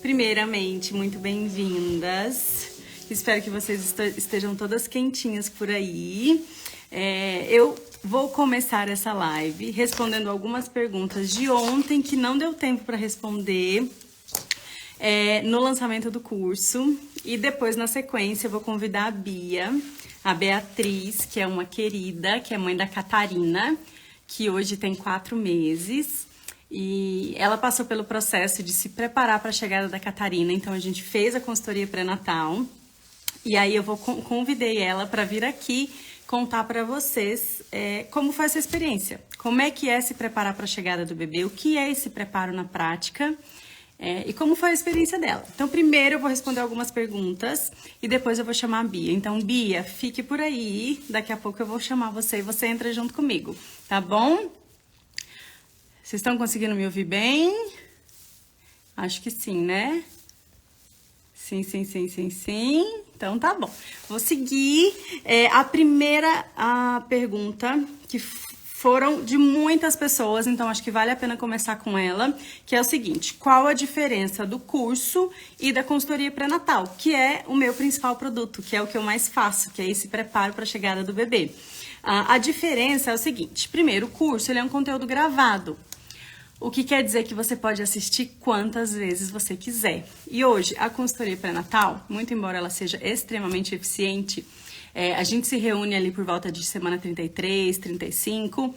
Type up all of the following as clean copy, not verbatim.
Primeiramente, muito bem-vindas. Espero que vocês estejam todas quentinhas por aí. Eu vou começar essa live respondendo algumas perguntas de ontem que não deu tempo para responder no lançamento do curso. E depois, na sequência, eu vou convidar a Bia, a Beatriz, que é uma querida, que é mãe da Catarina, que hoje tem 4 meses. E ela passou pelo processo de se preparar para a chegada da Catarina, então a gente fez a consultoria pré-natal. E aí eu convidei ela para vir aqui contar para vocês como foi essa experiência. Como é que é se preparar para a chegada do bebê, o que é esse preparo na prática e como foi a experiência dela. Então primeiro eu vou responder algumas perguntas e depois eu vou chamar a Bia. Então Bia, fique por aí, daqui a pouco eu vou chamar você e você entra junto comigo, tá bom? Vocês estão conseguindo me ouvir bem? Acho que sim, né? Sim. Então tá bom. Vou seguir a primeira pergunta, que foram de muitas pessoas, então acho que vale a pena começar com ela, que é o seguinte: qual a diferença do curso e da consultoria pré-natal, que é o meu principal produto, que é o que eu mais faço, que é esse preparo para a chegada do bebê. A diferença é o seguinte: primeiro, o curso ele é um conteúdo gravado. O que quer dizer que você pode assistir quantas vezes você quiser. E hoje, a consultoria pré-natal, muito embora ela seja extremamente eficiente, a gente se reúne ali por volta de semana 33, 35,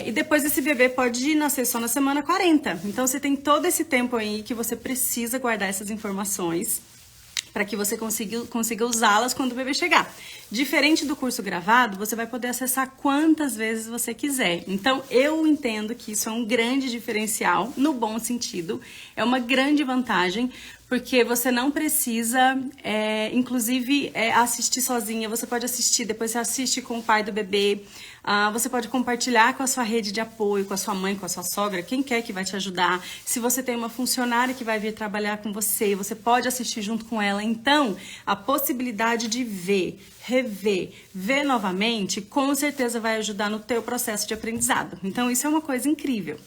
e depois esse bebê pode nascer só na semana 40. Então, você tem todo esse tempo aí que você precisa guardar essas informações para que você consiga usá-las quando o bebê chegar. Diferente do curso gravado, você vai poder acessar quantas vezes você quiser. Então, eu entendo que isso é um grande diferencial, no bom sentido. É uma grande vantagem, porque você não precisa, inclusive, assistir sozinha. Você pode assistir, depois você assiste com o pai do bebê. Você pode compartilhar com a sua rede de apoio, com a sua mãe, com a sua sogra, quem quer que vai te ajudar. Se você tem uma funcionária que vai vir trabalhar com você, você pode assistir junto com ela. Então, a possibilidade de ver, rever, ver novamente, com certeza vai ajudar no teu processo de aprendizado. Então, isso é uma coisa incrível.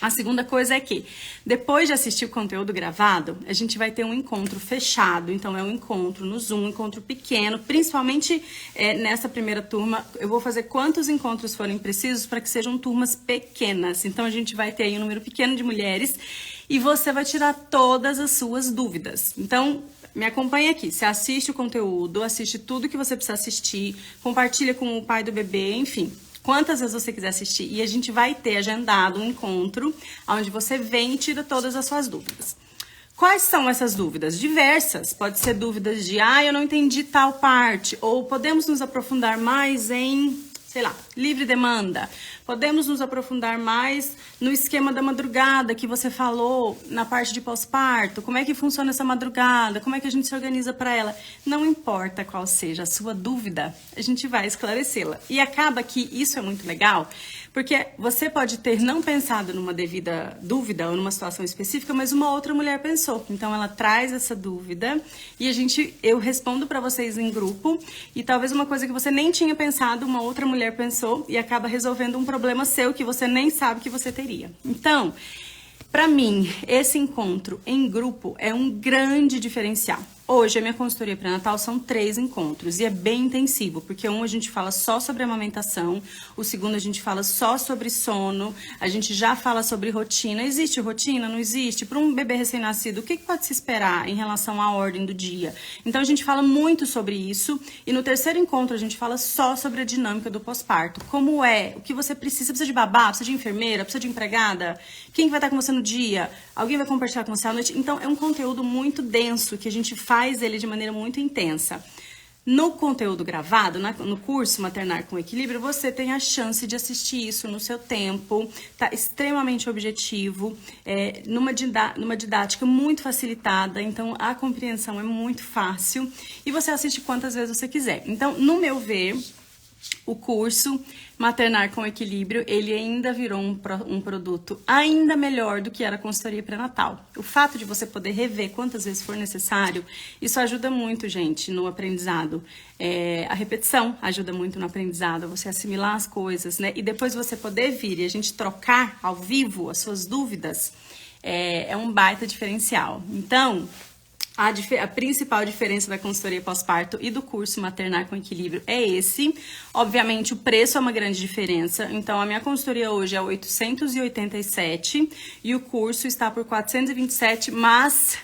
A segunda coisa é que, depois de assistir o conteúdo gravado, a gente vai ter um encontro fechado. Então, é um encontro no Zoom, um encontro pequeno. Principalmente nessa primeira turma, eu vou fazer quantos encontros forem precisos para que sejam turmas pequenas. Então, a gente vai ter aí um número pequeno de mulheres e você vai tirar todas as suas dúvidas. Então, me acompanha aqui. Você assiste o conteúdo, assiste tudo que você precisa assistir, compartilha com o pai do bebê, enfim. Quantas vezes você quiser assistir, e a gente vai ter agendado um encontro onde você vem e tira todas as suas dúvidas. Quais são essas dúvidas? Diversas. Pode ser dúvidas de, eu não entendi tal parte, ou podemos nos aprofundar mais em, sei lá, livre demanda. Podemos nos aprofundar mais no esquema da madrugada que você falou na parte de pós-parto. Como é que funciona essa madrugada? Como é que a gente se organiza para ela? Não importa qual seja a sua dúvida, a gente vai esclarecê-la. E acaba que isso é muito legal, porque você pode ter não pensado numa devida dúvida ou numa situação específica, mas uma outra mulher pensou. Então, ela traz essa dúvida e eu respondo para vocês em grupo. E talvez uma coisa que você nem tinha pensado, uma outra mulher pensou e acaba resolvendo um problema seu que você nem sabe que você teria. Então, para mim, esse encontro em grupo é um grande diferencial. Hoje, a minha consultoria pré-natal são 3 encontros e é bem intensivo, porque a gente fala só sobre amamentação, o segundo a gente fala só sobre sono, a gente já fala sobre rotina. Existe rotina? Não existe? Para um bebê recém-nascido, o que pode se esperar em relação à ordem do dia? Então, a gente fala muito sobre isso e no terceiro encontro a gente fala só sobre a dinâmica do pós-parto. Como é? O que você precisa? Você precisa de babá? Precisa de enfermeira? Precisa de empregada? Quem vai estar com você no dia? Alguém vai compartilhar com você à noite? Então, é um conteúdo muito denso que a gente faz ele de maneira muito intensa. No conteúdo gravado, no curso Maternar com Equilíbrio, você tem a chance de assistir isso no seu tempo, tá extremamente objetivo, numa didática muito facilitada, então a compreensão é muito fácil e você assiste quantas vezes você quiser. Então, no meu ver, o curso Maternar com Equilíbrio, ele ainda virou um produto ainda melhor do que era a consultoria pré-natal. O fato de você poder rever quantas vezes for necessário, isso ajuda muito, gente, no aprendizado. A repetição ajuda muito no aprendizado, você assimilar as coisas, né? E depois você poder vir e a gente trocar ao vivo as suas dúvidas, é um baita diferencial. Então, a principal diferença da consultoria pós-parto e do curso Maternar com Equilíbrio é esse. Obviamente, o preço é uma grande diferença. Então, a minha consultoria hoje é 887 e o curso está por 427, mas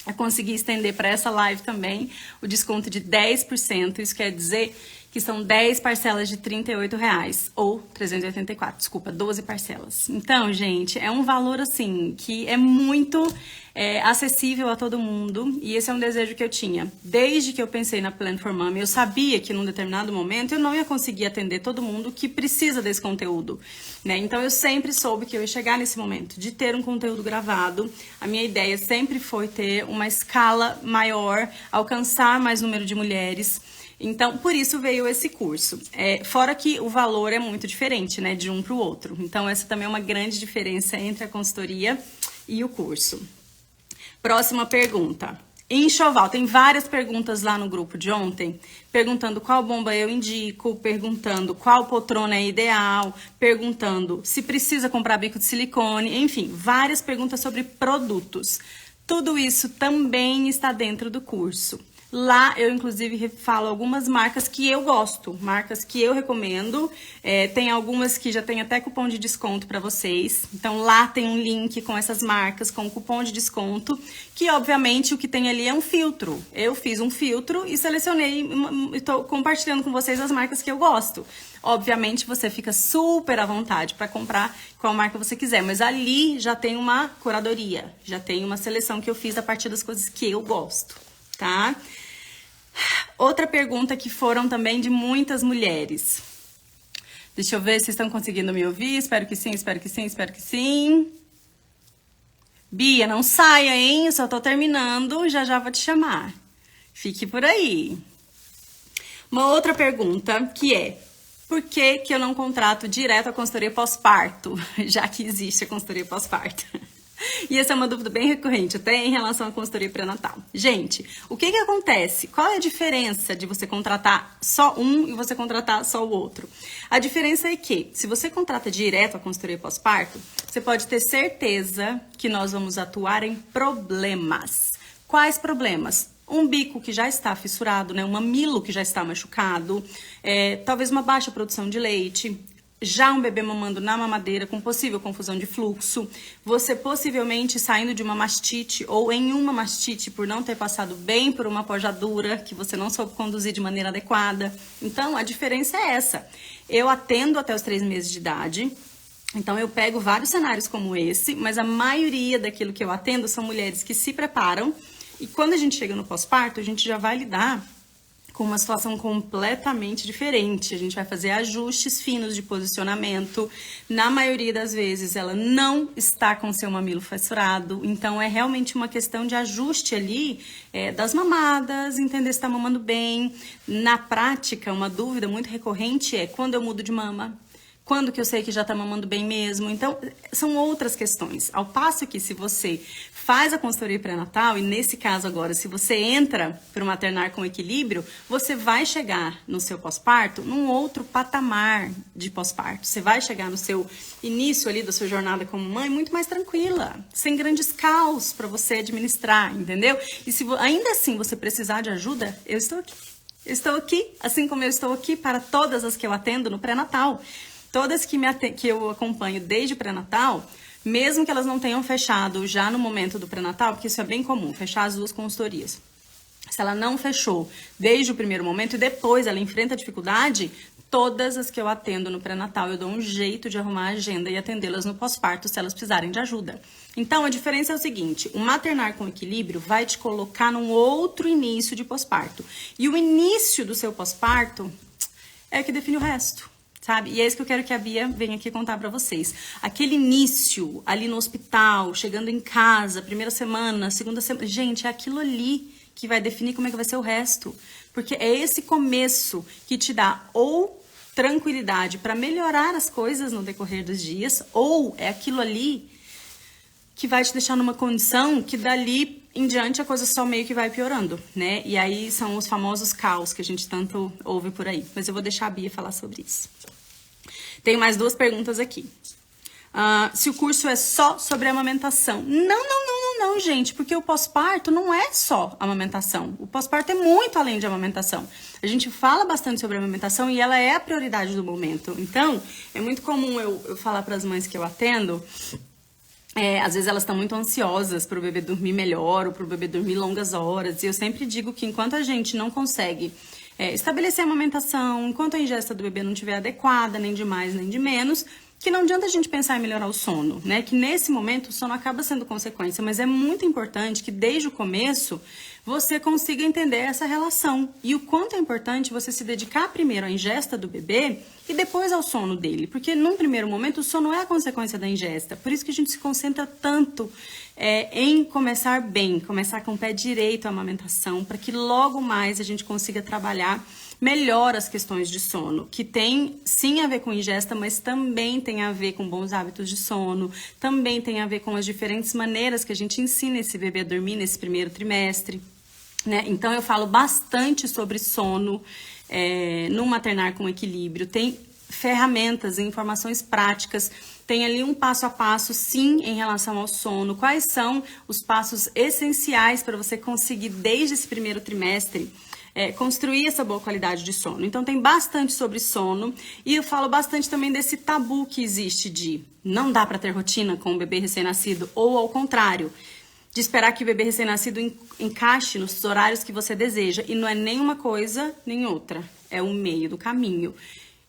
eu consegui estender para essa live também o desconto de 10%. Isso quer dizer que são 10 parcelas de R$38, ou 384, desculpa, 12 parcelas. Então, gente, é um valor, assim, que é muito acessível a todo mundo, e esse é um desejo que eu tinha. Desde que eu pensei na Plan for Mom, eu sabia que num determinado momento eu não ia conseguir atender todo mundo que precisa desse conteúdo, né? Então, eu sempre soube que eu ia chegar nesse momento de ter um conteúdo gravado. A minha ideia sempre foi ter uma escala maior, alcançar mais número de mulheres. Então, por isso veio esse curso. Fora que o valor é muito diferente, né, de um para o outro. Então, essa também é uma grande diferença entre a consultoria e o curso. Próxima pergunta. Enxoval. Tem várias perguntas lá no grupo de ontem, perguntando qual bomba eu indico, perguntando qual poltrona é ideal, perguntando se precisa comprar bico de silicone, enfim, várias perguntas sobre produtos. Tudo isso também está dentro do curso. Lá eu, inclusive, falo algumas marcas que eu gosto, marcas que eu recomendo. Tem algumas que já tem até cupom de desconto para vocês. Então, lá tem um link com essas marcas, com cupom de desconto, que, obviamente, o que tem ali é um filtro. Eu fiz um filtro e selecionei, e estou compartilhando com vocês as marcas que eu gosto. Obviamente, você fica super à vontade para comprar qual marca você quiser, mas ali já tem uma curadoria, já tem uma seleção que eu fiz a partir das coisas que eu gosto, tá? Outra pergunta que foram também de muitas mulheres. Deixa eu ver se estão conseguindo me ouvir. Espero que sim, espero que sim, espero que sim. Bia, não saia, hein? Eu só tô terminando, já já vou te chamar. Fique por aí. Uma outra pergunta que é: por que eu não contrato direto a consultoria pós-parto, já que existe a consultoria pós-parto? E essa é uma dúvida bem recorrente, até em relação à consultoria pré-natal. Gente, o que acontece? Qual é a diferença de você contratar só um e você contratar só o outro? A diferença é que, se você contrata direto a consultoria pós-parto, você pode ter certeza que nós vamos atuar em problemas. Quais problemas? Um bico que já está fissurado, né? Um mamilo que já está machucado, talvez uma baixa produção de leite, já um bebê mamando na mamadeira com possível confusão de fluxo, você possivelmente saindo de uma mastite ou em uma mastite por não ter passado bem por uma pojadura que você não soube conduzir de maneira adequada. Então, a diferença é essa. Eu atendo até os 3 meses de idade, então eu pego vários cenários como esse, mas a maioria daquilo que eu atendo são mulheres que se preparam, e quando a gente chega no pós-parto, a gente já vai lidar com uma situação completamente diferente. A gente vai fazer ajustes finos de posicionamento. Na maioria das vezes, ela não está com seu mamilo fissurado. Então, é realmente uma questão de ajuste ali das mamadas, entender se está mamando bem. Na prática, uma dúvida muito recorrente é: quando eu mudo de mama? Quando que eu sei que já tá mamando bem mesmo? Então, são outras questões. Ao passo que, se você faz a consultoria pré-natal, e nesse caso agora, se você entra para o Maternar com Equilíbrio, você vai chegar no seu pós-parto num outro patamar de pós-parto. Você vai chegar no seu início ali da sua jornada como mãe muito mais tranquila, sem grandes caos para você administrar, entendeu? E se ainda assim você precisar de ajuda, eu estou aqui. Eu estou aqui, assim como eu estou aqui para todas as que eu atendo no pré-natal. Todas que eu acompanho desde o pré-natal, mesmo que elas não tenham fechado já no momento do pré-natal, porque isso é bem comum, fechar as 2 consultorias. Se ela não fechou desde o primeiro momento e depois ela enfrenta a dificuldade, todas as que eu atendo no pré-natal, eu dou um jeito de arrumar a agenda e atendê-las no pós-parto se elas precisarem de ajuda. Então, a diferença é o seguinte: o Maternar com Equilíbrio vai te colocar num outro início de pós-parto. E o início do seu pós-parto é o que define o resto. Sabe? E é isso que eu quero que a Bia venha aqui contar pra vocês. Aquele início ali no hospital, chegando em casa, primeira semana, segunda semana. Gente, é aquilo ali que vai definir como é que vai ser o resto. Porque é esse começo que te dá ou tranquilidade para melhorar as coisas no decorrer dos dias, ou é aquilo ali que vai te deixar numa condição que dali em diante a coisa só meio que vai piorando, né? E aí são os famosos caos que a gente tanto ouve por aí. Mas eu vou deixar a Bia falar sobre isso. Tenho mais 2 perguntas aqui. se o curso é só sobre amamentação. Não, gente, porque o pós-parto não é só amamentação. O pós-parto é muito além de amamentação. A gente fala bastante sobre amamentação e ela é a prioridade do momento. Então, é muito comum eu falar para as mães que eu atendo, às vezes elas estão muito ansiosas para o bebê dormir melhor ou para o bebê dormir longas horas. E eu sempre digo que enquanto a gente não consegue estabelecer a amamentação, enquanto a ingesta do bebê não estiver adequada, nem de mais nem de menos, que não adianta a gente pensar em melhorar o sono, né? Que nesse momento o sono acaba sendo consequência, mas é muito importante que desde o começo você consiga entender essa relação e o quanto é importante você se dedicar primeiro à ingesta do bebê e depois ao sono dele, porque num primeiro momento o sono é a consequência da ingesta, por isso que a gente se concentra tanto em começar bem, começar com o pé direito a amamentação, para que logo mais a gente consiga trabalhar melhor as questões de sono, que tem sim a ver com ingesta, mas também tem a ver com bons hábitos de sono, também tem a ver com as diferentes maneiras que a gente ensina esse bebê a dormir nesse primeiro trimestre, né? Então eu falo bastante sobre sono no Maternar com Equilíbrio, tem ferramentas e informações práticas, tem ali um passo a passo sim em relação ao sono, quais são os passos essenciais para você conseguir desde esse primeiro trimestre construir essa boa qualidade de sono. Então tem bastante sobre sono e eu falo bastante também desse tabu que existe de não dá para ter rotina com o bebê recém-nascido ou ao contrário, de esperar que o bebê recém-nascido encaixe nos horários que você deseja e não é nem uma coisa nem outra, é o meio do caminho.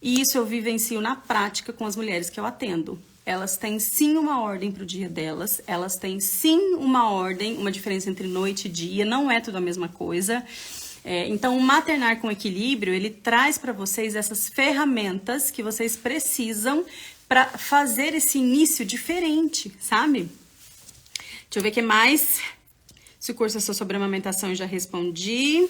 E isso eu vivencio na prática com as mulheres que eu atendo. Elas têm sim uma ordem para o dia delas, elas têm sim uma ordem, uma diferença entre noite e dia, não é tudo a mesma coisa. Então, o Maternar com Equilíbrio, ele traz para vocês essas ferramentas que vocês precisam para fazer esse início diferente, sabe? Deixa eu ver o que mais. Se o curso é só sobre amamentação, eu já respondi.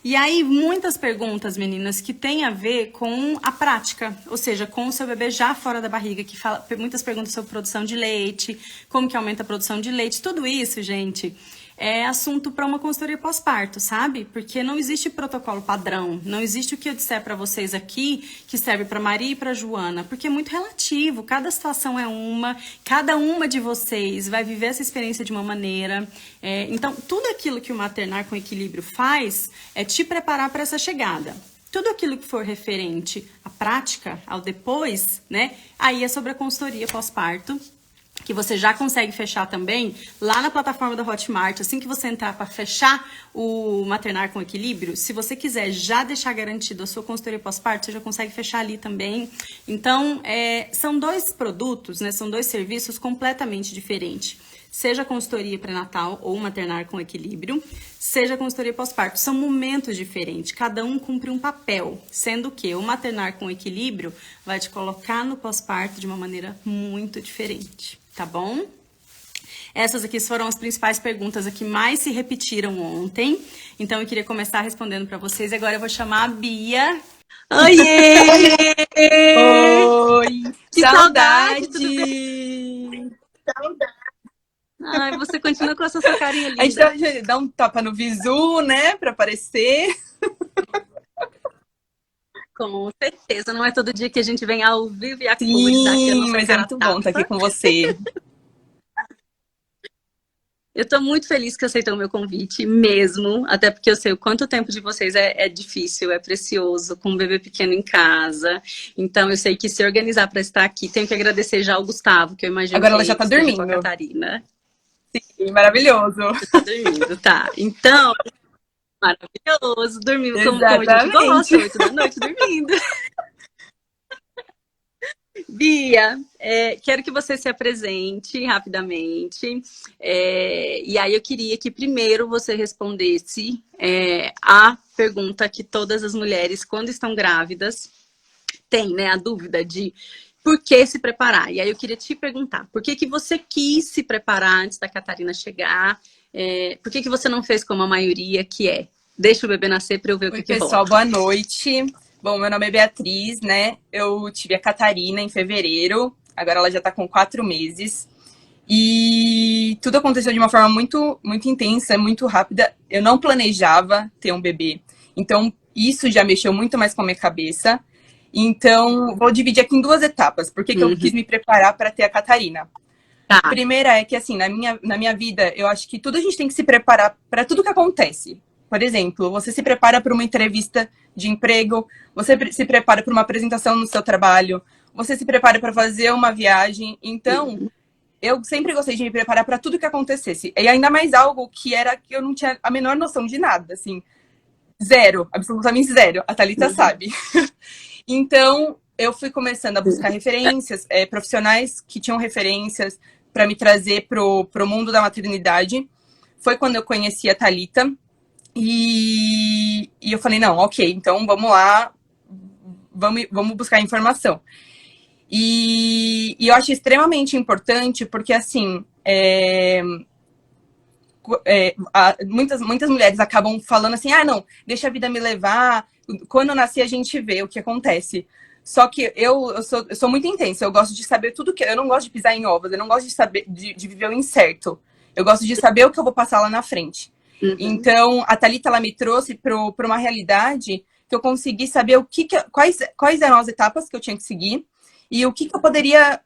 E aí, muitas perguntas, meninas, que tem a ver com a prática, ou seja, com o seu bebê já fora da barriga, que fala muitas perguntas sobre produção de leite, como que aumenta a produção de leite, tudo isso, gente, é assunto para uma consultoria pós-parto, sabe? Porque não existe protocolo padrão, não existe o que eu disser para vocês aqui que serve para Maria e para Joana, porque é muito relativo, cada situação é uma, cada uma de vocês vai viver essa experiência de uma maneira. Então, tudo aquilo que o Maternar com Equilíbrio faz é te preparar para essa chegada. Tudo aquilo que for referente à prática, ao depois, né? Aí é sobre a consultoria pós-parto, que você já consegue fechar também lá na plataforma da Hotmart. Assim que você entrar para fechar o Maternar com Equilíbrio, se você quiser já deixar garantido a sua consultoria pós-parto, você já consegue fechar ali também. Então, são dois produtos, né? São dois serviços completamente diferentes. Seja a consultoria pré-natal ou Maternar com Equilíbrio, seja a consultoria pós-parto. São momentos diferentes, cada um cumpre um papel, sendo que o Maternar com Equilíbrio vai te colocar no pós-parto de uma maneira muito diferente, tá bom? Essas aqui foram as principais perguntas que mais se repetiram ontem, então eu queria começar respondendo para vocês. Agora eu vou chamar a Bia. Oiê! Oi! Que saudade! Saudade! Ai, você continua com essa sua carinha linda. A gente dá um tapa no visu, né? Pra aparecer. Com certeza, não é todo dia que a gente vem ao vivo e a cores. Sim, mas é muito bom estar aqui com você. Eu tô muito feliz que aceitou o meu convite, mesmo, até porque eu sei o quanto tempo de vocês é difícil, é precioso, com um bebê pequeno em casa. Então, eu sei que se organizar para estar aqui, tenho que agradecer já ao Gustavo, que eu imagino agora que ela já tá dormindo. Com a Catarina. Sim, maravilhoso. Já tá dormindo, tá. Então, maravilhoso, dormindo como a gente gosta, 8 da noite dormindo. Bia, quero que você se apresente rapidamente. E aí eu queria que primeiro você respondesse a pergunta que todas as mulheres, quando estão grávidas, têm, né? A dúvida de por que se preparar. E aí eu queria te perguntar, por que você quis se preparar antes da Catarina chegar? Por que você não fez como a maioria, que deixa o bebê nascer para eu ver o que rola? Pessoal, boa noite. Bom, meu nome é Beatriz, né? Eu tive a Catarina em fevereiro, agora ela já tá com 4 meses. E tudo aconteceu de uma forma muito, muito intensa, muito rápida. Eu não planejava ter um bebê. Então, isso já mexeu muito mais com a minha cabeça. Então, vou dividir aqui em duas etapas. Por que eu quis me preparar para ter a Catarina? Tá. A primeira é que, assim, na minha vida, eu acho que tudo a gente tem que se preparar para tudo que acontece. Por exemplo, você se prepara para uma entrevista de emprego, você se prepara para uma apresentação no seu trabalho, você se prepara para fazer uma viagem. Então, eu sempre gostei de me preparar para tudo que acontecesse. E ainda mais algo que era que eu não tinha a menor noção de nada, assim. Zero, absolutamente zero. A Thalita sabe. Então, eu fui começando a buscar referências, profissionais que tinham referências para me trazer pro mundo da maternidade. Foi quando eu conheci a Thalita. E eu falei, não, ok, então vamos lá, vamos buscar informação. E eu acho extremamente importante porque, assim, muitas mulheres acabam falando assim, ah, não, deixa a vida me levar, quando eu nasci a gente vê o que acontece. Só que eu sou muito intensa, eu gosto de saber tudo que... Eu não gosto de pisar em ovos, eu não gosto de saber de viver o incerto. Eu gosto de saber o que eu vou passar lá na frente. Então, a Thalita, ela me trouxe para uma realidade que eu consegui saber quais eram as etapas que eu tinha que seguir e o que poderia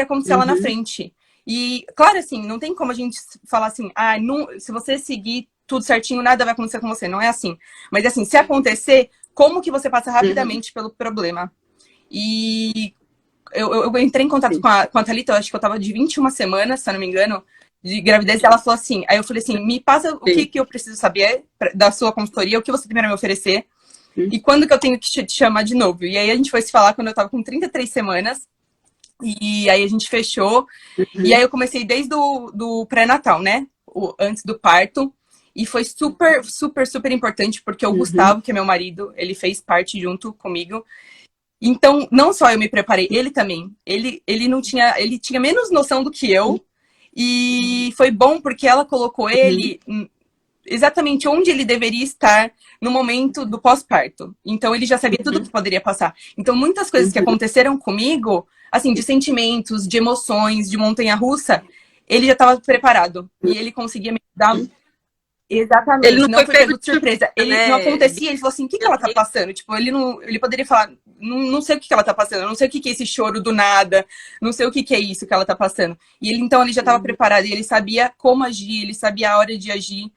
acontecer lá na frente. E, claro, assim, não tem como a gente falar assim, ah, não, se você seguir tudo certinho, nada vai acontecer com você. Não é assim. Mas, assim, se acontecer, como que você passa rapidamente pelo problema? E eu entrei em contato com a Thalita, eu acho que eu tava de 21 semanas, se eu não me engano, de gravidez, e ela falou assim, aí eu falei assim, me passa o que eu preciso saber da sua consultoria, o que você tem para me oferecer, e quando que eu tenho que te chamar de novo. E aí a gente foi se falar quando eu tava com 33 semanas, e aí a gente fechou, e aí eu comecei desde do pré-natal, né, antes do parto, e foi super, super, super importante, porque o Gustavo, que é meu marido, ele fez parte junto comigo. Então, não só eu me preparei, ele também. Ele tinha menos noção do que eu. E foi bom porque ela colocou ele exatamente onde ele deveria estar no momento do pós-parto. Então, ele já sabia tudo que poderia passar. Então, muitas coisas que aconteceram comigo, assim, de sentimentos, de emoções, de montanha-russa, ele já estava preparado. E ele conseguia me dar... Exatamente, Ele não foi pego de surpresa. Ele né? não acontecia, ele falou assim, o que ela tá passando? Tipo, ele poderia falar, não sei o que ela tá passando, não sei o que é esse choro do nada, não sei o que é isso que ela tá passando. E ele já estava preparado, e ele sabia como agir, ele sabia a hora de agir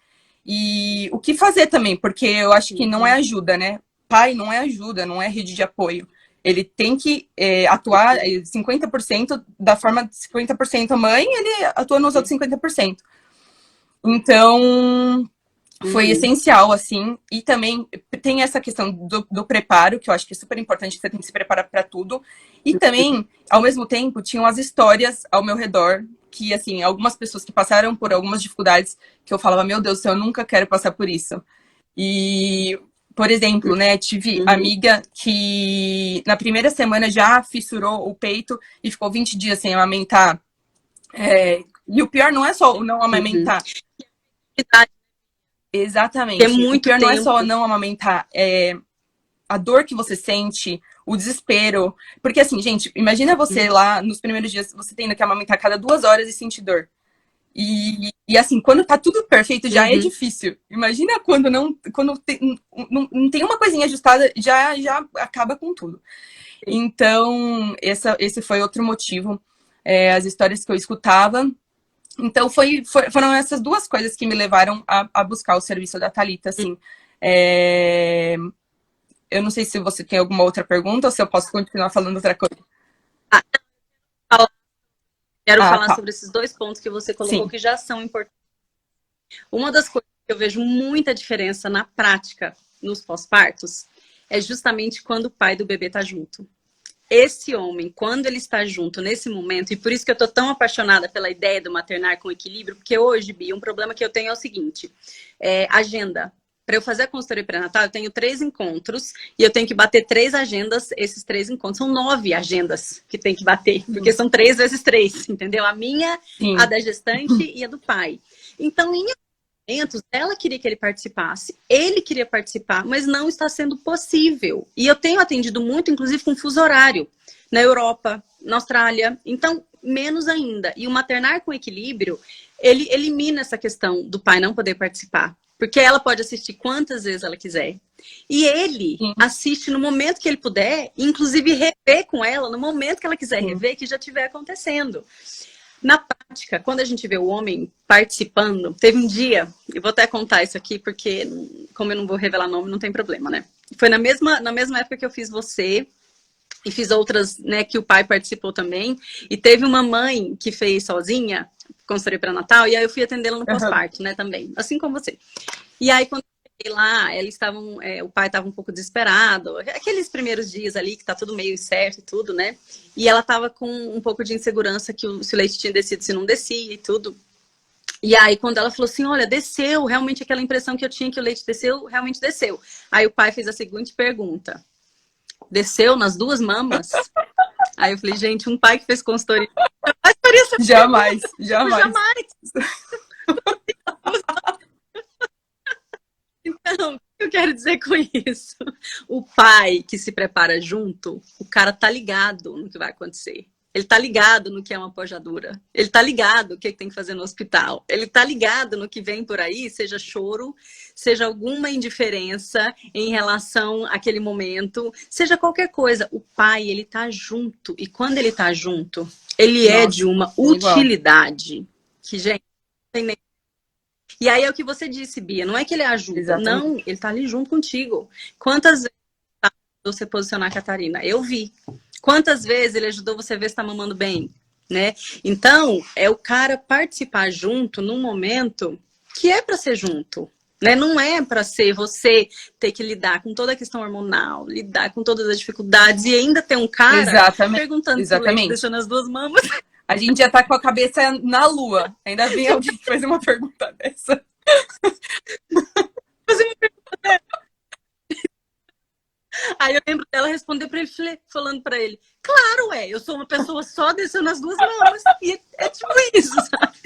e o que fazer também, porque eu acho que não é ajuda, né? Pai não é ajuda, não é rede de apoio. Ele tem que atuar 50% da forma de 50% a mãe, ele atua nos outros 50%. Então, foi essencial, assim. E também tem essa questão do preparo, que eu acho que é super importante, que você tem que se preparar para tudo. E também, ao mesmo tempo, tinham as histórias ao meu redor, que, assim, algumas pessoas que passaram por algumas dificuldades, que eu falava, meu Deus do céu, eu nunca quero passar por isso. E, por exemplo, né, tive amiga que na primeira semana já fissurou o peito e ficou 20 dias sem amamentar. E o pior não é só o não amamentar. Exatamente. É muito o pior não é tempo. só não amamentar, é a dor que você sente, o desespero. Porque assim, gente, imagina você lá nos primeiros dias, você tendo que amamentar cada 2 horas e sentir dor. E assim, quando tá tudo perfeito, já é difícil. Imagina quando não tem uma coisinha ajustada, já acaba com tudo. Então, esse foi outro motivo. As histórias que eu escutava. Então, foram essas duas coisas que me levaram a buscar o serviço da Thalita, assim. Eu não sei se você tem alguma outra pergunta ou se eu posso continuar falando outra coisa. Quero falar tá. sobre esses 2 pontos que você colocou, Sim. que já são importantes. Uma das coisas que eu vejo muita diferença na prática nos pós-partos é justamente quando o pai do bebê tá junto. Esse homem, quando ele está junto nesse momento, e por isso que eu tô tão apaixonada pela ideia do maternar com equilíbrio, porque hoje, Bia, um problema que eu tenho é o seguinte, agenda. Para eu fazer a consultoria pré-natal, eu tenho 3 encontros e eu tenho que bater 3 agendas. Esses 3 encontros são 9 agendas que tem que bater, porque são 3 vezes 3, entendeu? A minha, Sim. a da gestante e a do pai. Então, em momentos, ela queria que ele participasse, ele queria participar, mas não está sendo possível. E eu tenho atendido muito, inclusive com fuso horário, na Europa, na Austrália, então menos ainda. E o maternar com equilíbrio, ele elimina essa questão do pai não poder participar. Porque ela pode assistir quantas vezes ela quiser. E ele assiste no momento que ele puder, inclusive rever com ela no momento que ela quiser rever, que já estiver acontecendo. Na prática, quando a gente vê o homem participando, teve um dia, eu vou até contar isso aqui, porque como eu não vou revelar nome, não tem problema, né? Foi na mesma época que eu fiz você, e fiz outras, né, que o pai participou também, e teve uma mãe que fez sozinha, consultoria pré-natal, e aí eu fui atendê-la no pós-parto, né, também, assim como você. E aí, quando eu cheguei lá, eles estavam, o pai estava um pouco desesperado, aqueles primeiros dias ali, que tá tudo meio certo e tudo, né, e ela estava com um pouco de insegurança se o leite tinha descido, se não descia e tudo. E aí, quando ela falou assim, olha, desceu, realmente aquela impressão que eu tinha que o leite desceu, realmente desceu. Aí o pai fez a seguinte pergunta: desceu nas duas mamas? Aí eu falei, gente, um pai que fez consultoria... Jamais, jamais. Jamais. Então, o que eu quero dizer com isso? O pai que se prepara junto, o cara tá ligado no que vai acontecer. Ele tá ligado no que é uma pojadura. Ele tá ligado o que tem que fazer no hospital. Ele tá ligado no que vem por aí, seja choro, seja alguma indiferença em relação àquele momento, seja qualquer coisa. O pai, ele tá junto. E quando ele tá junto, ele é de uma utilidade que, gente, não tem nem... E aí é o que você disse, Bia, não é que ele ajuda. Exatamente. Não, ele tá ali junto contigo. Quantas vezes você posicionar a Catarina? Eu vi. Quantas vezes ele ajudou você a ver se tá mamando bem, né? Então, é o cara participar junto num momento que é para ser junto, né? Não é para ser você ter que lidar com toda a questão hormonal, lidar com todas as dificuldades e ainda ter um cara perguntando se o leite deixando as duas mamas. A gente já tá com a cabeça na lua. Ainda vem alguém fazer uma pergunta dessa. Fazer uma pergunta dessa. Aí eu lembro dela responder pra ele, falando pra ele, claro, eu sou uma pessoa só descendo as duas mamas. E é tipo isso, sabe?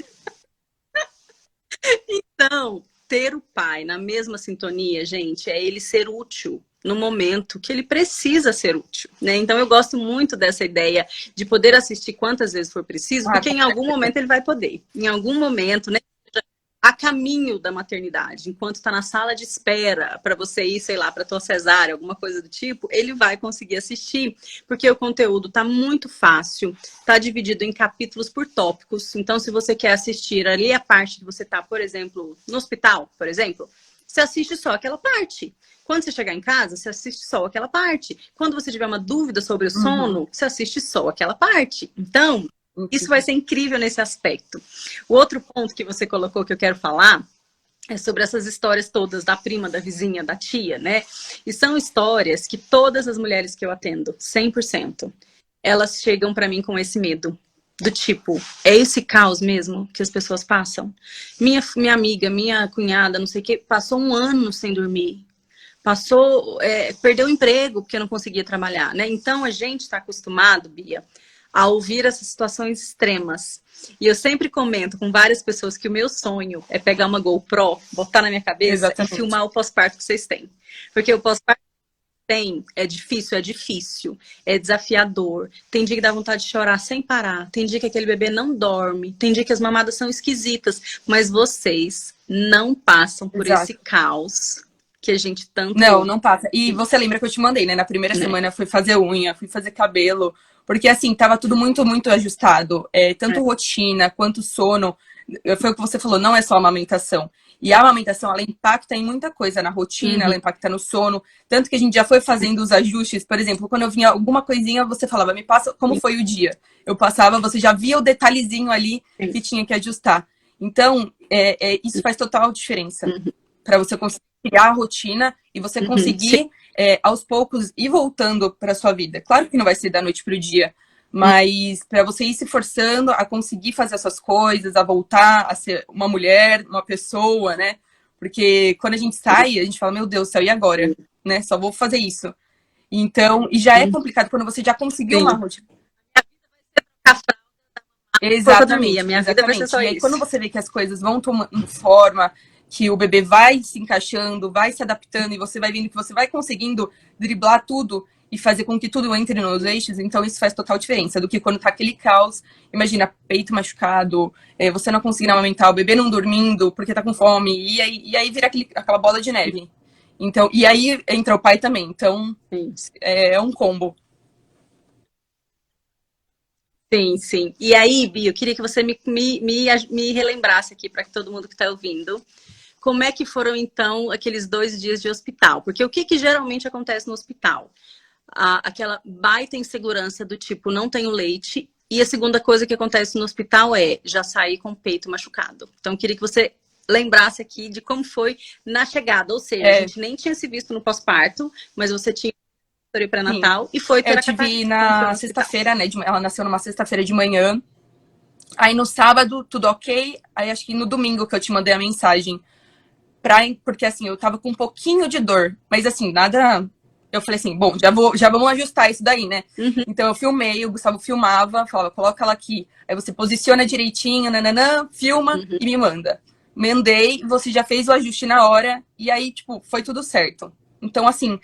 Então, ter o pai na mesma sintonia, gente, é ele ser útil no momento que ele precisa ser útil, né? Então eu gosto muito dessa ideia de poder assistir quantas vezes for preciso, porque em algum momento ele vai poder. Em algum momento, né? A caminho da maternidade, enquanto está na sala de espera para você ir, sei lá, para tua cesárea, alguma coisa do tipo, ele vai conseguir assistir, porque o conteúdo está muito fácil, está dividido em capítulos por tópicos. Então, se você quer assistir ali a parte que você está, por exemplo, no hospital, por exemplo, você assiste só aquela parte. Quando você chegar em casa, você assiste só aquela parte. Quando você tiver uma dúvida sobre o sono, você assiste só aquela parte. Então, isso vai ser incrível nesse aspecto. O outro ponto que você colocou que eu quero falar é sobre essas histórias todas da prima, da vizinha, da tia, né? E são histórias que todas as mulheres que eu atendo, 100%, elas chegam para mim com esse medo. Do tipo, é esse caos mesmo que as pessoas passam? Minha amiga, minha cunhada, não sei o que, passou um ano sem dormir. Perdeu o emprego porque não conseguia trabalhar, né? Então, a gente está acostumado, Bia, a ouvir essas situações extremas. E eu sempre comento com várias pessoas que o meu sonho é pegar uma GoPro, botar na minha cabeça e filmar o pós-parto que vocês têm. Porque o pós-parto é difícil, é desafiador. Tem dia que dá vontade de chorar sem parar. Tem dia que aquele bebê não dorme. Tem dia que as mamadas são esquisitas. Mas vocês não passam por esse caos que a gente tanto... Não passa. E você lembra que eu te mandei, né? Na primeira semana eu fui fazer unha, fui fazer cabelo... Porque, assim, tava tudo muito, muito ajustado. Tanto rotina quanto sono. Foi o que você falou, não é só amamentação. E a amamentação, ela impacta em muita coisa na rotina, ela impacta no sono. Tanto que a gente já foi fazendo os ajustes. Por exemplo, quando eu vinha alguma coisinha, você falava, me passa como foi o dia. Eu passava, você já via o detalhezinho ali que tinha que ajustar. Então, isso faz total diferença. Para você conseguir criar a rotina e você conseguir... aos poucos ir voltando para sua vida. Claro que não vai ser da noite para o dia, mas para você ir se forçando a conseguir fazer essas coisas, a voltar a ser uma mulher, uma pessoa, né? Porque quando a gente sai, a gente fala, meu Deus do céu, e agora? Né? Só vou fazer isso. Então, e já é complicado quando você já conseguiu uma rotina. Exatamente. A minha vida vai ser só isso. E aí, isso. quando você vê que as coisas vão tomando forma, que o bebê vai se encaixando, vai se adaptando, e você vai vendo que você vai conseguindo driblar tudo, e fazer com que tudo entre nos eixos, então isso faz total diferença do que quando tá aquele caos. Imagina, peito machucado, você não conseguindo amamentar, o bebê não dormindo porque tá com fome, e aí vira aquela bola de neve. Então, e aí entra o pai também, então Sim. é um combo. Sim, sim. E aí, Bia, eu queria que você me relembrasse aqui para todo mundo que está ouvindo. Como é que foram, então, aqueles 2 dias de hospital? Porque o que geralmente acontece no hospital? Aquela baita insegurança do tipo, não tenho leite. E a segunda coisa que acontece no hospital é já sair com o peito machucado. Então, eu queria que você lembrasse aqui de como foi na chegada. Ou seja, a gente nem tinha se visto no pós-parto, mas você tinha pré-natal e foi ter eu a Catarina. tive na sexta-feira, né? Ela nasceu numa sexta-feira de manhã. Aí no sábado, tudo ok. Aí acho que no domingo que eu te mandei a mensagem. Porque assim, eu tava com um pouquinho de dor. Mas assim, nada. Eu falei assim, bom, já vamos ajustar isso daí, né? Uhum. Então eu filmei, o Gustavo filmava, falava, coloca ela aqui. Aí você posiciona direitinho, nananã, filma e me manda. Mandei, você já fez o ajuste na hora, e aí, tipo, foi tudo certo. Então, assim,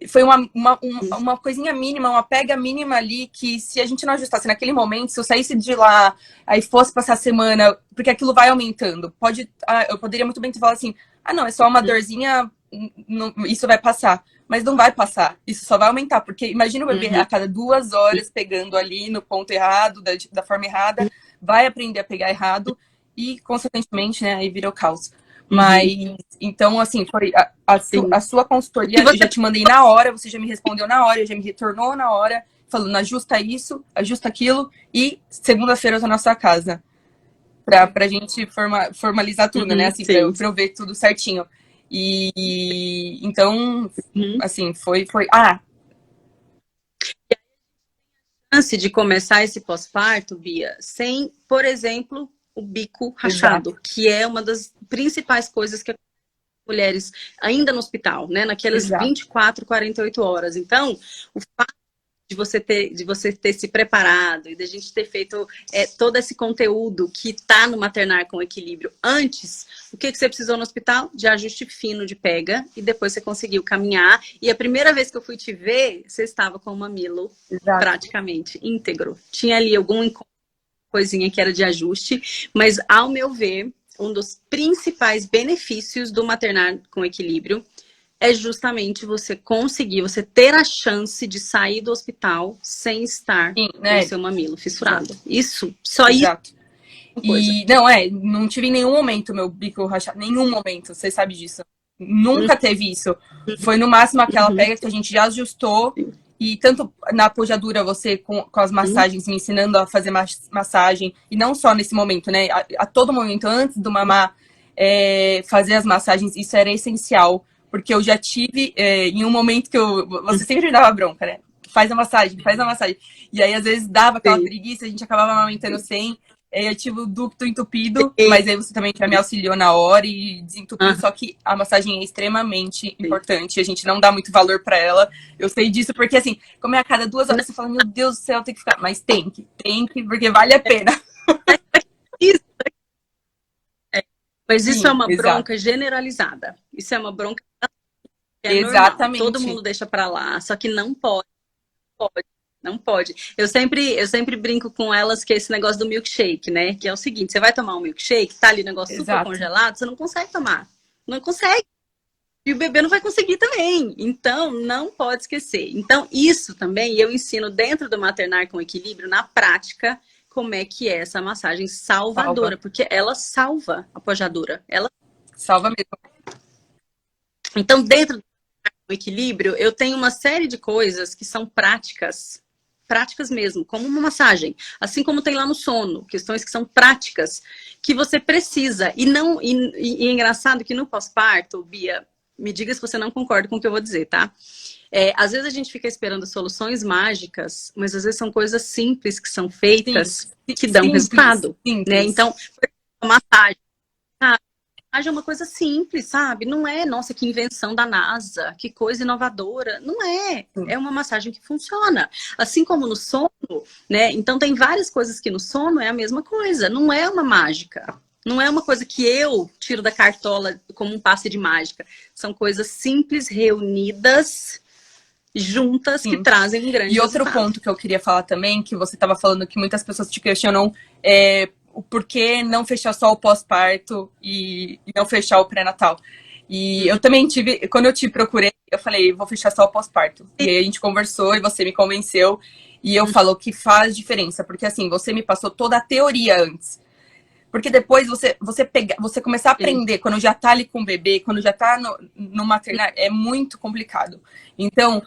foi uma coisinha mínima, uma pega mínima ali, que se a gente não ajustasse naquele momento, se eu saísse de lá, aí fosse passar a semana, porque aquilo vai aumentando. Eu poderia muito bem ter falado assim, não, é só uma dorzinha, isso vai passar. Mas não vai passar, isso só vai aumentar, porque imagina o bebê a cada 2 horas pegando ali no ponto errado, da forma errada, vai aprender a pegar errado e, consequentemente, né, aí vira o caos. Mas, então, assim, foi a sua consultoria, eu já te mandei na hora, você já me respondeu na hora, já me retornou na hora, falando, ajusta isso, ajusta aquilo, e segunda-feira eu tô na sua casa. Pra gente formalizar tudo, né? Assim, pra eu ver tudo certinho. E então, assim, foi. Chance de começar esse pós-parto, Bia, sem, por exemplo, o bico rachado, Exato. que é uma das principais coisas que mulheres ainda no hospital, né? Naquelas 24, 48 horas. Então, o fato de você ter se preparado e da gente ter feito todo esse conteúdo que tá no Maternar com Equilíbrio antes, o que você precisou no hospital? De ajuste fino de pega e depois você conseguiu caminhar. E a primeira vez que eu fui te ver, você estava com o mamilo praticamente íntegro. Tinha ali alguma coisinha que era de ajuste, mas ao meu ver, um dos principais benefícios do Maternar com Equilíbrio é justamente você conseguir, você ter a chance de sair do hospital sem estar com o seu mamilo fissurado. Isso, só Exato. isso. E não tive em nenhum momento meu bico rachado, nenhum momento, você sabe disso. Nunca teve isso. Foi no máximo aquela pega que a gente já ajustou. E tanto na pojadura, você com as massagens, me ensinando a fazer massagem, e não só nesse momento, né? A todo momento, antes do mamar, fazer as massagens, isso era essencial. Porque eu já tive em um momento que você sempre me dava bronca, né? Faz a massagem, faz a massagem. E aí, às vezes, dava aquela preguiça, a gente acabava amamentando sem. Eu tive o ducto entupido, mas aí você também já me auxiliou na hora e desentupiu, só que a massagem é extremamente importante, a gente não dá muito valor pra ela. Eu sei disso porque, assim, como é a cada 2 horas, você fala, meu Deus do céu, tem que ficar. Mas tem que, porque vale a pena. Isso. Mas isso é uma bronca generalizada. Isso é uma bronca que é normal. Todo mundo deixa pra lá, só que não pode. Não pode. Eu sempre brinco com elas que é esse negócio do milkshake, né? Que é o seguinte, você vai tomar um milkshake, tá ali o negócio super congelado, você não consegue tomar. Não consegue. E o bebê não vai conseguir também. Então, não pode esquecer. Então, isso também eu ensino dentro do Maternar com Equilíbrio, na prática, como é que é essa massagem salvadora. Porque ela salva a pojadura. Ela salva mesmo. Então, dentro do Equilíbrio, eu tenho uma série de coisas que são práticas mesmo, como uma massagem. Assim como tem lá no sono, questões que são práticas, que você precisa. E é engraçado que no pós-parto, Bia, me diga se você não concorda com o que eu vou dizer, tá? Às vezes a gente fica esperando soluções mágicas, mas às vezes são coisas simples que são feitas que dão resultado. Né? Então, a massagem, é uma coisa simples, sabe? Não é, nossa, que invenção da NASA, que coisa inovadora. Não é. É uma massagem que funciona. Assim como no sono, né? Então tem várias coisas que no sono é a mesma coisa. Não é uma mágica. Não é uma coisa que eu tiro da cartola como um passe de mágica. São coisas simples, reunidas juntas que trazem um grande E outro resultado. ponto que eu queria falar também, que você estava falando que muitas pessoas te questionam o porquê não fechar só o pós-parto e não fechar o pré-natal. E eu também tive, quando eu te procurei, eu falei, vou fechar só o pós-parto. E aí a gente conversou e você me convenceu. E eu falo que faz diferença, porque assim, você me passou toda a teoria antes. Porque depois você começar a aprender, quando já tá ali com o bebê, quando já tá no maternário, é muito complicado. Então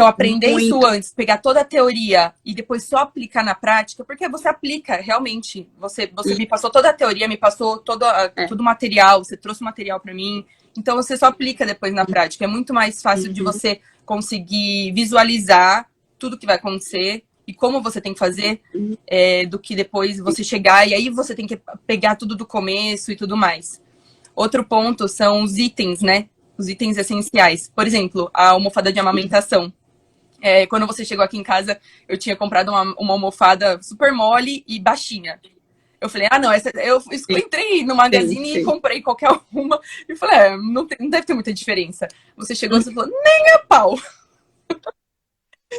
aprender Muito. isso antes, pegar toda a teoria e depois só aplicar na prática, porque você aplica realmente. Você me passou toda a teoria, me passou todo o material, você trouxe o material para mim. Então você só aplica depois na prática. É muito mais fácil de você conseguir visualizar tudo que vai acontecer e como você tem que fazer, do que depois você chegar e aí você tem que pegar tudo do começo e tudo mais. Outro ponto são os itens, né? Os itens essenciais. Por exemplo, a almofada de amamentação. Quando você chegou aqui em casa, eu tinha comprado uma almofada super mole e baixinha. Eu falei, não, eu entrei no Magazine e comprei qualquer uma. E falei, não deve ter muita diferença. Você chegou e falou, nem a pau.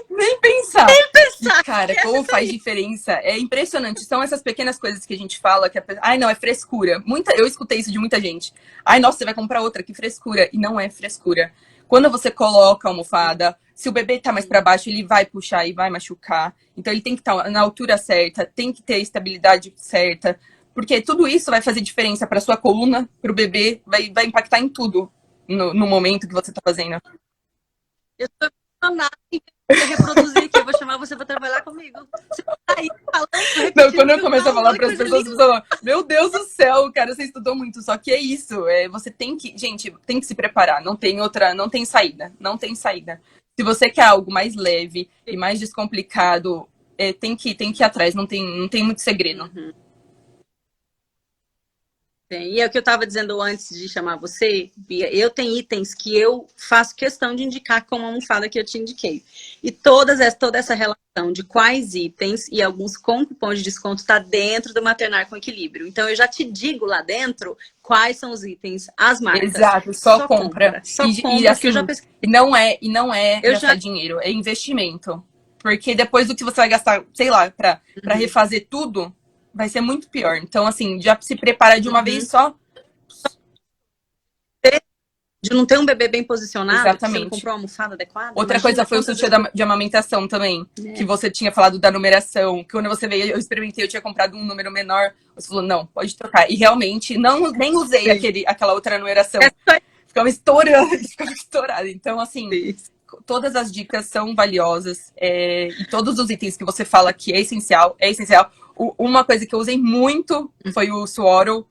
Nem pensar. E, cara, como faz diferença. É impressionante. São essas pequenas coisas que a gente fala que não, é frescura. Eu escutei isso de muita gente. Nossa, você vai comprar outra, que frescura. E não é frescura. Quando você coloca a almofada, se o bebê tá mais para baixo, ele vai puxar e vai machucar. Então ele tem que estar na altura certa, tem que ter a estabilidade certa. Porque tudo isso vai fazer diferença para sua coluna, para o bebê, vai impactar em tudo no momento que você tá fazendo. Eu tô emocionada em reproduzir aqui. Eu vou chamar você para trabalhar comigo. Você tá aí falando, não, quando eu começo a falar para as pessoas, meu Deus do céu, cara, você estudou muito. Só que é isso. Você tem que, gente, tem que se preparar. Não tem outra, não tem saída. Não tem saída. Se você quer algo mais leve e mais descomplicado, tem que ir atrás. Não tem muito segredo. E é o que eu estava dizendo antes de chamar você, Bia, eu tenho itens que eu faço questão de indicar como a almofada que eu te indiquei. E toda essa relação de quais itens e alguns com cupom de desconto está dentro do Maternar com Equilíbrio. Então eu já te digo lá dentro quais são os itens, as marcas. Exato, só compra. Só compra, assim, não é gastar dinheiro, é investimento. Porque depois do que você vai gastar, sei lá, para refazer tudo, vai ser muito pior. Então, assim, já se prepara de uma vez só. De não ter um bebê bem posicionado, exatamente. Você não comprou uma almofada adequada. Outra coisa foi o sutiã de amamentação também, que você tinha falado da numeração, que quando você veio, eu experimentei, eu tinha comprado um número menor, você falou, não, pode trocar. E realmente, nem usei aquela outra numeração. Ficava estourada. Então, assim, todas as dicas são valiosas, e todos os itens que você fala que é essencial. Uma coisa que eu usei muito foi o Suoro,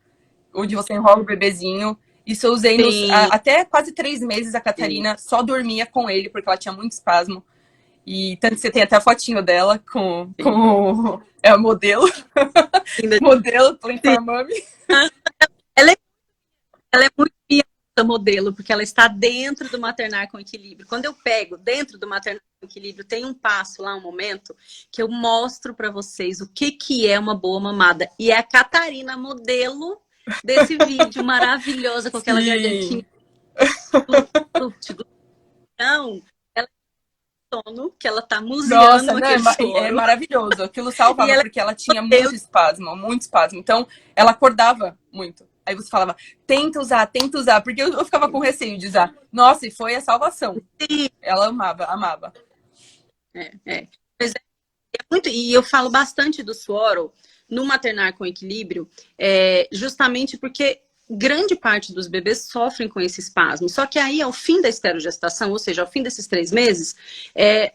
onde você enrola o bebezinho. Isso eu usei até quase 3 meses. A Catarina só dormia com ele, porque ela tinha muito espasmo. E tanto que você tem até a fotinho dela com a modelo. Modelo, Play for Mommy. Ela é muito minha modelo, porque ela está dentro do Maternar com Equilíbrio. Quando eu pego dentro do Maternar com Equilíbrio, tem um passo lá, um momento, que eu mostro para vocês o que é uma boa mamada. E é a Catarina modelo desse vídeo maravilhosa com aquela gargantinha. Então, ela sono, que ela tá museando. Nossa, é maravilhoso. Aquilo salvava, porque ela tinha muito espasmo. Então, ela acordava muito. Aí você falava, tenta usar, porque eu ficava com receio de usar. Nossa, e foi a salvação. Sim. Ela amava. Mas muito, e eu falo bastante do Suoro no Maternar com Equilíbrio, justamente porque grande parte dos bebês sofrem com esse espasmo. Só que aí, ao fim da esterogestação, ou seja, ao fim desses 3 meses,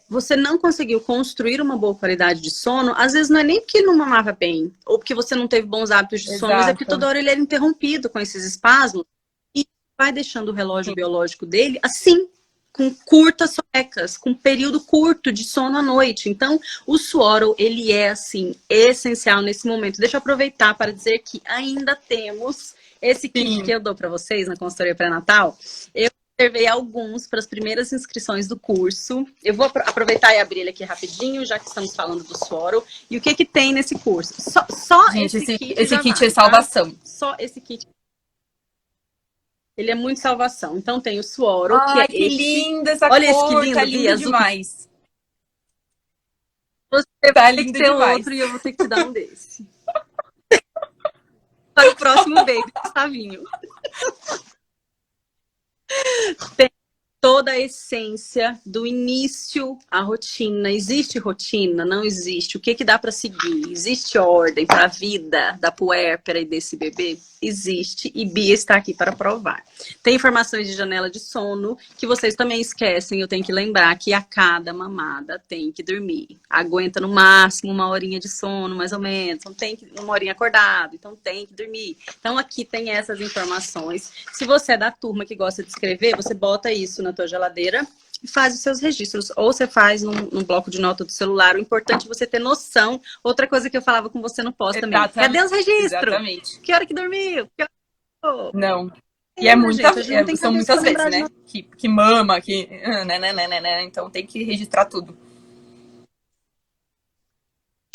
você não conseguiu construir uma boa qualidade de sono. Às vezes não é nem porque não mamava bem, ou porque você não teve bons hábitos de sono, mas é porque toda hora ele era interrompido com esses espasmos e vai deixando o relógio biológico dele assim, com curtas sonecas, com período curto de sono à noite. Então, o Suoro, ele é, assim, essencial nesse momento. Deixa eu aproveitar para dizer que ainda temos esse kit que eu dou para vocês na consultoria pré-natal. Eu reservei alguns para as primeiras inscrições do curso. Eu vou aproveitar e abrir ele aqui rapidinho, já que estamos falando do Suoro. E o que tem nesse curso? Só gente, esse kit é salvação. Tá? Só esse kit. Ele é muito salvação. Então tem o Suoro, que é Ai, que esse. linda essa Olha esse que cor, tá lindo, lindo Bia, azul. demais. Você Tá vai ter que lindo ter demais. outro e eu vou ter que te dar um desse. Para o próximo baby, Gustavinho. Tem toda a essência do início à rotina. Existe rotina? Não existe. O que que dá para seguir? Existe ordem para a vida da puérpera e desse bebê? Existe, e Bia está aqui para provar. Tem informações de janela de sono que vocês também esquecem. Eu tenho que lembrar que a cada mamada tem que dormir. Aguenta no máximo uma horinha de sono, mais ou menos. Então tem que uma horinha acordado, então tem que dormir. Então aqui tem essas informações. Se você é da turma que gosta de escrever, você bota isso na tua geladeira e faz os seus registros. Ou você faz num bloco de nota do celular. O importante é você ter noção. Outra coisa que eu falava com você no pós também. Cadê os registros? Exatamente. Que hora que dormiu? Que hora... Não. E é muita, gente, a gente não tem são cabeça pra muitas vezes, lembrar de né? nada. Que mama, que. Então tem que registrar tudo.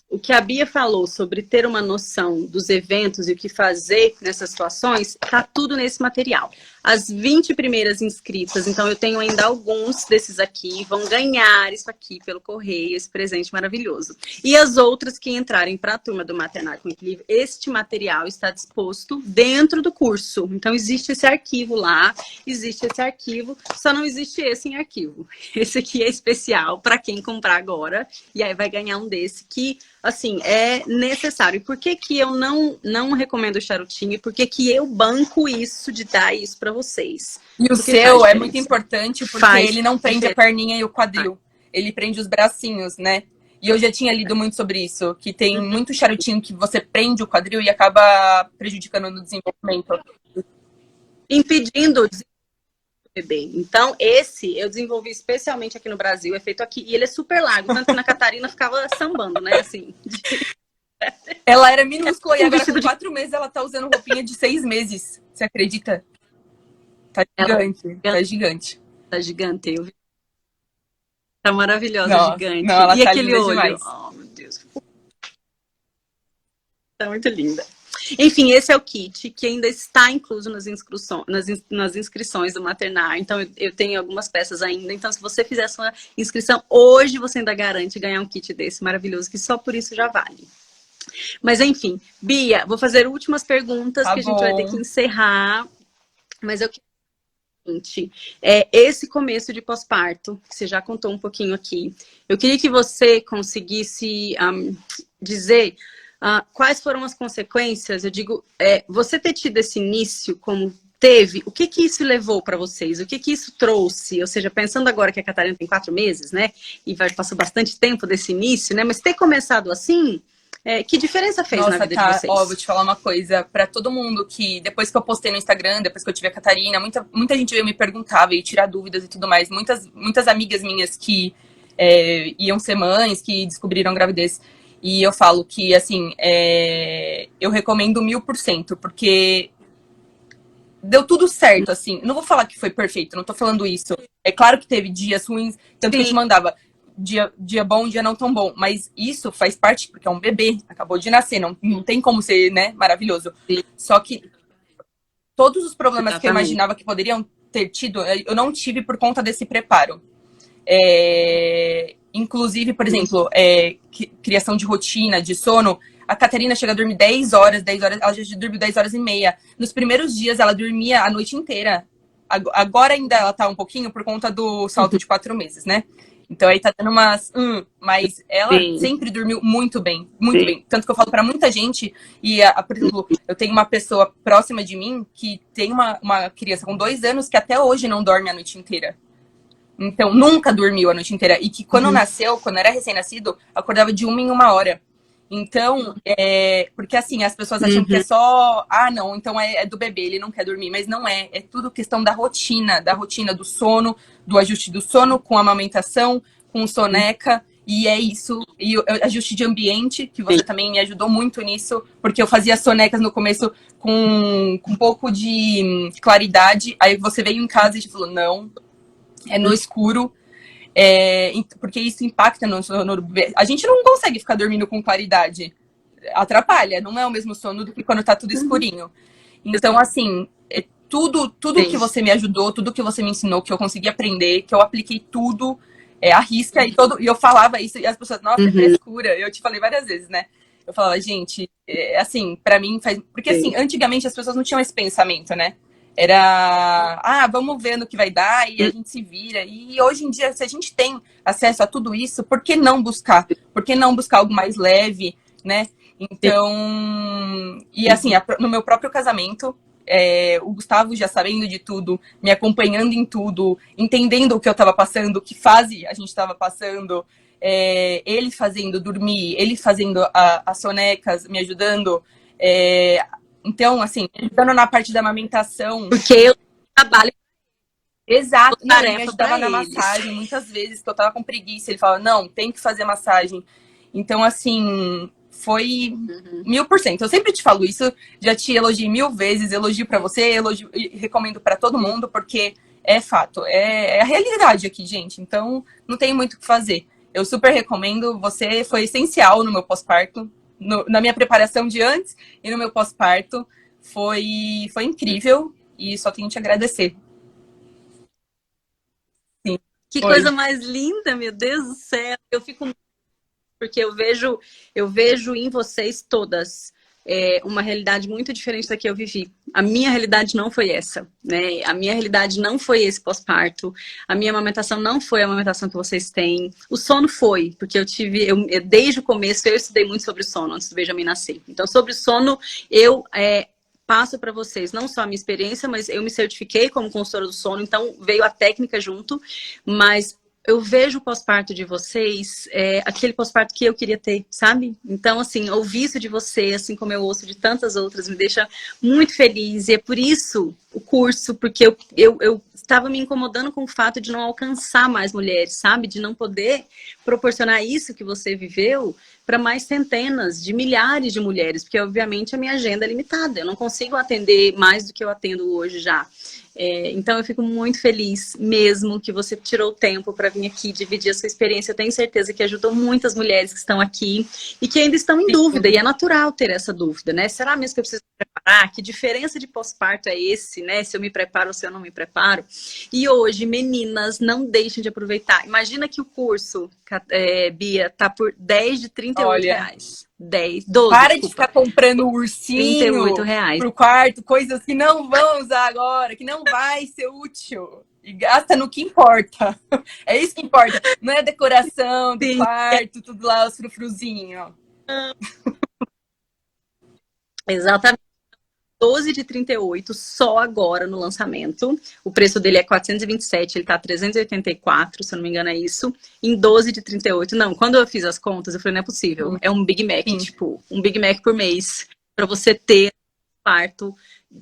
O que a Bia falou sobre ter uma noção dos eventos e o que fazer nessas situações, tá tudo nesse material. As 20 primeiras inscritas, então eu tenho ainda alguns desses aqui, vão ganhar isso aqui pelo correio, esse presente maravilhoso. E as outras que entrarem para a turma do Maternar com Equilíbrio, este material está disposto dentro do curso. Então existe esse arquivo lá, existe esse arquivo, só não existe esse em arquivo. Esse aqui é especial para quem comprar agora, e aí vai ganhar um desse que assim, é necessário. E por que que eu não recomendo o charutinho? E por que que eu banco isso de dar isso para vocês? E o Porque seu é muito importante porque ele não prende a perninha e o quadril. Ele prende os bracinhos, né? E eu já tinha lido muito sobre isso, que tem muito charutinho que você prende o quadril e acaba prejudicando no desenvolvimento. Impedindo o bebê. Então, esse eu desenvolvi especialmente aqui no Brasil, é feito aqui, e ele é super largo, tanto que na Catarina ficava sambando, né, assim. Ela era minúscula e agora com 4 meses ela tá usando roupinha de 6 meses. Você acredita? Tá gigante, tá gigante. Tá gigante, eu vi. Tá maravilhosa, Nossa, gigante. não, ela e tá aquele linda olho? demais. Oh, meu Deus. Tá muito linda. Enfim, esse é o kit que ainda está incluso nas inscrições do Maternar. Então, eu tenho algumas peças ainda. Então, se você fizer a sua inscrição, hoje você ainda garante ganhar um kit desse maravilhoso, que só por isso já vale. Mas, enfim, Bia, vou fazer últimas perguntas, Tá que a gente vai ter que bom. encerrar. Mas eu quero esse começo de pós-parto, que você já contou um pouquinho aqui. Eu queria que você conseguisse dizer quais foram as consequências, eu digo, você ter tido esse início como teve, o que que isso levou para vocês? O que que isso trouxe? Ou seja, pensando agora que a Catarina tem 4 meses, né? E passou bastante tempo desse início, né? Mas ter começado assim, que diferença fez na vida de vocês? Ó, vou te falar uma coisa. Pra todo mundo que, depois que eu postei no Instagram, depois que eu tive a Catarina, muita gente veio me perguntar, veio tirar dúvidas e tudo mais. Muitas amigas minhas que iam ser mães, que descobriram gravidez. E eu falo que, assim, eu recomendo 1000%, porque deu tudo certo, assim. Não vou falar que foi perfeito, não tô falando isso. É claro que teve dias ruins, tanto que eu te mandava dia bom, dia não tão bom. Mas isso faz parte, porque é um bebê, acabou de nascer, não tem como ser, né, maravilhoso. Sim. Só que todos os problemas Exatamente. que eu imaginava que poderiam ter tido, eu não tive por conta desse preparo. Inclusive, por exemplo, criação de rotina, de sono. A Catarina chega a dormir 10 horas, ela já dormiu 10 horas e meia. Nos primeiros dias, ela dormia a noite inteira. Agora ainda ela tá um pouquinho por conta do salto de 4 meses, né? Então aí tá dando umas... mas ela sempre dormiu muito bem, muito bem. Tanto que eu falo pra muita gente, e por exemplo, eu tenho uma pessoa próxima de mim que tem uma criança com 2 anos que até hoje não dorme a noite inteira. Então, nunca dormiu a noite inteira. E que quando nasceu, quando era recém-nascido, acordava de 1 em 1 hora. Então, porque assim, as pessoas acham que é só... não, então é do bebê, ele não quer dormir. Mas não é. É tudo questão da rotina do sono, do ajuste do sono, com amamentação, com soneca. E é isso. E o ajuste de ambiente, que você também me ajudou muito nisso. Porque eu fazia sonecas no começo com um pouco de claridade. Aí você veio em casa e falou, não, é no escuro. Porque isso impacta no sono. A gente não consegue ficar dormindo com claridade. Atrapalha, não é o mesmo sono do que quando tá tudo escurinho. Então, assim, tudo que você me ajudou, tudo que você me ensinou, que eu consegui aprender, que eu apliquei tudo à risca, e eu falava isso, e as pessoas, nossa, é frescura. Eu te falei várias vezes, né? Eu falava, gente, assim, pra mim faz... Porque, assim, antigamente as pessoas não tinham esse pensamento, né? Era, vamos ver no que vai dar e a gente se vira. E hoje em dia, se a gente tem acesso a tudo isso, por que não buscar? Por que não buscar algo mais leve, né? Então, e assim, no meu próprio casamento, o Gustavo já sabendo de tudo, me acompanhando em tudo, entendendo o que eu estava passando, que fase a gente estava passando, ele fazendo dormir, ele fazendo as sonecas, me ajudando. Então, assim, ajudando na parte da amamentação. Porque eu trabalho. Exato, não, ele me Tarefa ajudava pra na eles. massagem, muitas vezes que eu tava com preguiça, ele falava, não, tem que fazer massagem. Então, assim, foi 1000%. Eu sempre te falo isso, já te elogiei 1000 vezes, elogio pra você, elogio e recomendo pra todo mundo, porque é fato, é a realidade aqui, gente. Então, não tem muito o que fazer. Eu super recomendo, você foi essencial no meu pós-parto, na minha preparação de antes e no meu pós-parto. Foi incrível e só tenho que te agradecer. Sim. Que coisa mais linda, meu Deus do céu. Eu fico porque eu vejo em vocês todas uma realidade muito diferente da que eu vivi. A minha realidade não foi essa, né? A minha realidade não foi esse pós-parto. A minha amamentação não foi a amamentação que vocês têm. O sono foi, porque desde o começo eu estudei muito sobre o sono antes do Benjamin nascer. Então, sobre o sono, eu passo para vocês não só a minha experiência, mas eu me certifiquei como consultora do sono, então veio a técnica junto, mas eu vejo o pós-parto de vocês, aquele pós-parto que eu queria ter, sabe? Então, assim, ouvir isso de você, assim como eu ouço de tantas outras, me deixa muito feliz. E é por isso o curso, porque eu estava me incomodando com o fato de não alcançar mais mulheres, sabe? De não poder proporcionar isso que você viveu para mais centenas de milhares de mulheres, porque, obviamente, a minha agenda é limitada. Eu não consigo atender mais do que eu atendo hoje já. Então, eu fico muito feliz mesmo que você tirou o tempo para vir aqui dividir a sua experiência. Eu tenho certeza que ajudou muitas mulheres que estão aqui e que ainda estão em dúvida. E é natural ter essa dúvida, né? Será mesmo que eu preciso me preparar? Que diferença de pós-parto é esse, né? Se eu me preparo ou se eu não me preparo? E hoje, meninas, não deixem de aproveitar. Imagina que o curso, Bia, tá por 10 de 38 reais. 12, Para desculpa. de ficar comprando ursinho 38 reais. pro quarto, coisas que não vão usar agora, que não vai ser útil. E gasta no que importa. É isso que importa. Não é a decoração do quarto, tudo lá, os frufruzinhos. Exatamente. 12 de 38, só agora no lançamento. O preço dele é 427, ele tá 384, se eu não me engano é isso. Em 12 de 38. Não, quando eu fiz as contas, eu falei, não é possível. É um Big Mac, tipo, um Big Mac por mês, para você ter parto,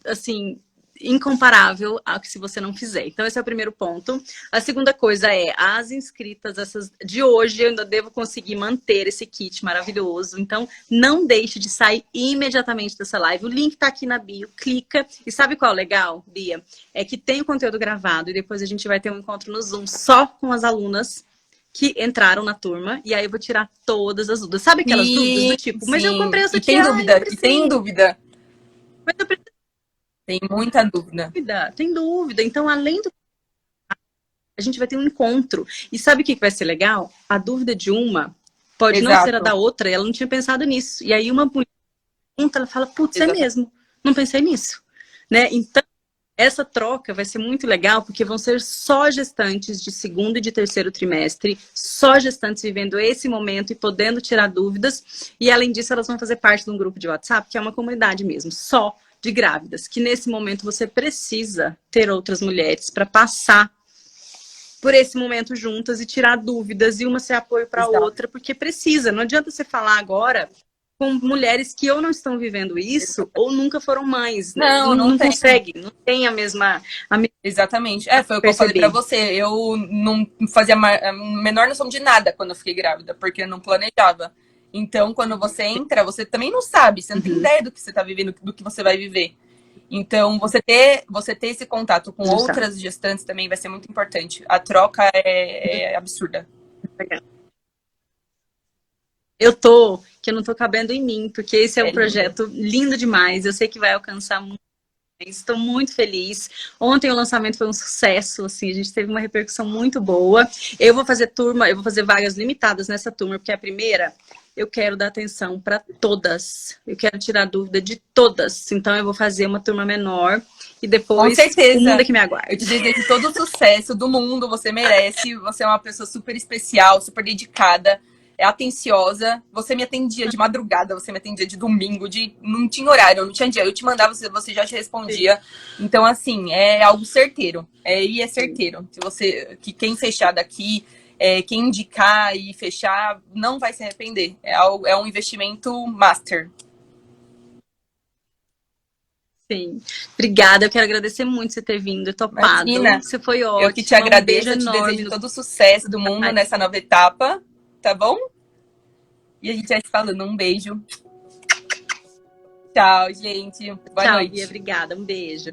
assim, incomparável ao que se você não fizer. Então, esse é o primeiro ponto. A segunda coisa é, as inscritas, essas de hoje, eu ainda devo conseguir manter esse kit maravilhoso. Então, não deixe de sair imediatamente dessa live. O link tá aqui na bio, clica. E sabe qual é o legal, Bia? É que tem o conteúdo gravado e depois a gente vai ter um encontro no Zoom só com as alunas que entraram na turma, e aí eu vou tirar todas as dúvidas. Sabe aquelas dúvidas do tipo, mas eu comprei essa tem dúvida, e tem dúvida. Mas eu preciso... Tem muita dúvida. Tem dúvida. Então, além do... a gente vai ter um encontro. E sabe o que vai ser legal? A dúvida de uma pode não ser a da outra, e ela não tinha pensado nisso. E aí uma mulher pergunta, ela fala, putz, é mesmo, não pensei nisso. Né? Então, essa troca vai ser muito legal, porque vão ser só gestantes de segundo e de terceiro trimestre, só gestantes vivendo esse momento e podendo tirar dúvidas. E, além disso, elas vão fazer parte de um grupo de WhatsApp, que é uma comunidade mesmo, só de grávidas, que nesse momento você precisa ter outras mulheres para passar por esse momento juntas e tirar dúvidas e uma ser apoio para a outra, porque precisa. Não adianta você falar agora com mulheres que ou não estão vivendo isso ou nunca foram mães. Não consegue, não tem a mesma... Exatamente. Foi o que eu falei pra você. Eu não fazia a menor noção de nada quando eu fiquei grávida, porque eu não planejava. Então, quando você entra, você também não sabe, você não tem ideia do que você tá vivendo, do que você vai viver. Então, você ter esse contato com outras gestantes também vai ser muito importante. A troca é absurda. Que eu não tô cabendo em mim, porque esse é um projeto lindo demais. Eu sei que vai alcançar muito. Estou muito feliz. Ontem o lançamento foi um sucesso, assim, a gente teve uma repercussão muito boa. Eu vou fazer vagas limitadas nessa turma, porque a primeira eu quero dar atenção para todas. Eu quero tirar dúvida de todas. Então eu vou fazer uma turma menor e depois Com certeza. o mundo é que me aguarda. Eu te desejo todo o sucesso do mundo, você merece. Você é uma pessoa super especial, super dedicada, é atenciosa. Você me atendia de madrugada, você me atendia de domingo, não tinha horário, não tinha dia. Eu te mandava, você já te respondia. Então, assim, é algo certeiro. E é certeiro. Que quem fechar daqui, quem indicar e fechar, não vai se arrepender. É um investimento master. Sim. Obrigada, eu quero agradecer muito você ter vindo, topado. Imagina, você foi ótimo. eu que te agradeço, Um beijo eu te enorme desejo todo o sucesso do mundo nessa nova etapa, tá bom? E a gente vai se falando. Um beijo. Tchau, gente. Boa noite. Tchau, Bia, obrigada. Um beijo.